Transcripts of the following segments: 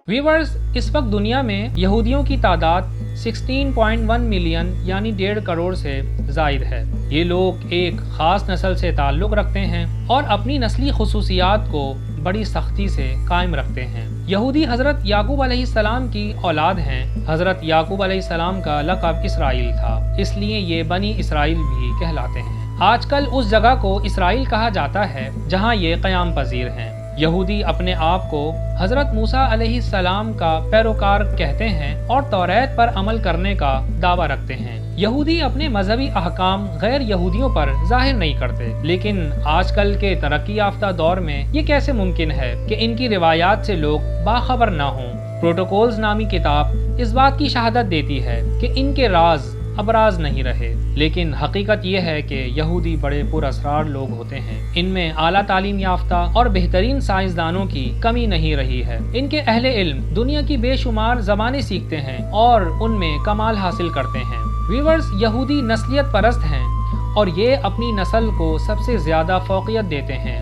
Viewers, इस वक्त दुनिया में यहूदियों की तादाद 16.1 मिलियन यानी 1.5 करोड़ से जायद है। ये लोग एक खास नस्ल से ताल्लुक़ रखते हैं और अपनी नस्ली खुसूसियात को बड़ी सख्ती से कायम रखते हैं। यहूदी हज़रत याकूब अलैहिस्सलाम की औलाद हैं। हज़रत याकूब अलैहिस्सलाम का लक़ब इसराइल था, इसलिए ये बनी इसराइल भी कहलाते हैं। आजकल उस जगह को इसराइल कहा जाता है जहाँ ये क़याम पजीर हैं। यहूदी अपने आप को हज़रत मूसा अलैहिस्सलाम का पैरोकार कहते हैं और तौरात पर अमल करने का दावा रखते हैं। यहूदी अपने मजहबी अहकाम गैर यहूदियों पर जाहिर नहीं करते, लेकिन आजकल के तरक्की याफ्ता दौर में ये कैसे मुमकिन है कि इनकी रिवायात से लोग बाखबर ना हों। प्रोटोकॉल्स नामी किताब इस बात की शहादत देती है कि इनके राज अबराज नहीं रहे, लेकिन हकीकत यह है कि यहूदी बड़े पुरअसरार लोग होते हैं। इनमें आला तालीम याफ्ता और बेहतरीन साइंसदानों की कमी नहीं रही है। इनके अहले इल्म दुनिया की बेशुमार ज़बानें सीखते हैं और उनमें कमाल हासिल करते हैं। व्यूअर्स, यहूदी नस्लियत परस्त हैं और ये अपनी नस्ल को सबसे ज़्यादा फ़ौक़ियत देते हैं,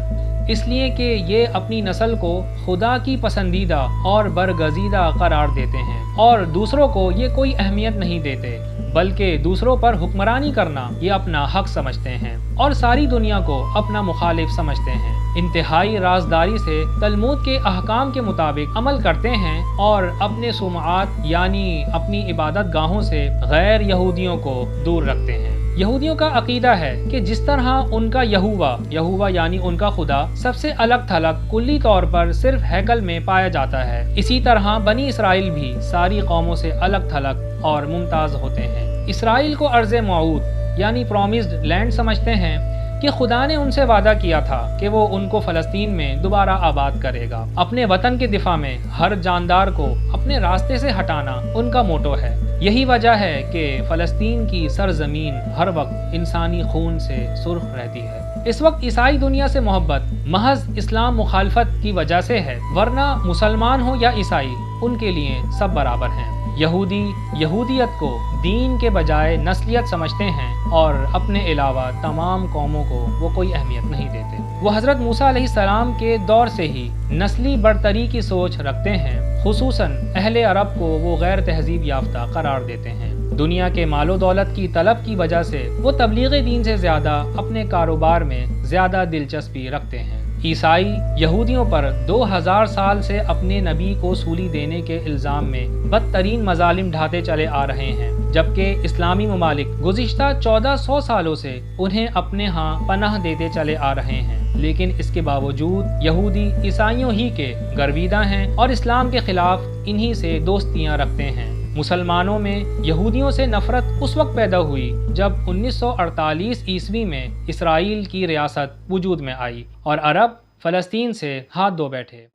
इसलिए कि ये अपनी नस्ल को खुदा की पसंदीदा और बरगज़ीदा करार देते हैं और दूसरों को ये कोई अहमियत नहीं देते, बल्कि दूसरों पर हुक्मरानी करना ये अपना हक समझते हैं और सारी दुनिया को अपना मुखालिफ समझते हैं। इंतहाई राजदारी से तलमूद के अहकाम के मुताबिक अमल करते हैं और अपने सुमात यानी अपनी इबादत गाहों से गैर यहूदियों को दूर रखते हैं। यहूदियों का अकीदा है कि जिस तरह उनका यहूवा यानी उनका खुदा सबसे अलग थलग कुल्ली तौर पर सिर्फ हैकल में पाया जाता है, इसी तरह बनी इसराइल भी सारी कौमों से अलग थलग और मुमताज़ होते हैं। इसराइल को अर्ज़ मऊद यानी प्रॉमिस्ड लैंड समझते हैं कि खुदा ने उनसे वादा किया था कि वो उनको फ़लस्तीन में दोबारा आबाद करेगा। अपने वतन के दिफा में हर जानदार को अपने रास्ते से हटाना उनका मोटो है। यही वजह है कि फ़लस्तीन की सरजमीन हर वक्त इंसानी खून से सुर्ख रहती है। इस वक्त ईसाई दुनिया से मोहब्बत महज इस्लाम मुखालफत की वजह से है, वरना मुसलमान हो या ईसाई उनके लिए सब बराबर हैं। यहूदी यहूदियत को दीन के बजाय नस्लियत समझते हैं और अपने अलावा तमाम कौमों को वो कोई अहमियत नहीं देते। वो हज़रत मूसा अलैहिस्सलाम के दौर से ही नस्ली बरतरी की सोच रखते हैं। खुसूसन अहले अरब को वो गैर तहजीब याफ्ता करार देते हैं। दुनिया के मालो दौलत की तलब की वजह से वो तबलीग दीन से ज़्यादा अपने कारोबार में ज़्यादा दिलचस्पी रखते हैं। ईसाई यहूदियों पर 2000 साल से अपने नबी को सूली देने के इल्ज़ाम में बदतरीन मजालिम ढाते चले आ रहे हैं, जबकि इस्लामी ममालिक गुज़िश्ता 1400 सालों से उन्हें अपने यहाँ पनाह देते चले आ रहे हैं। लेकिन इसके बावजूद यहूदी ईसाइयों ही के गर्विदा हैं और इस्लाम के खिलाफ इन्हीं से दोस्तियाँ रखते हैं। मुसलमानों में यहूदियों से नफरत उस वक्त पैदा हुई जब 1948 ईस्वी में इसराइल की रियासत वजूद में आई और अरब फ़लस्तीन से हाथ धो बैठे।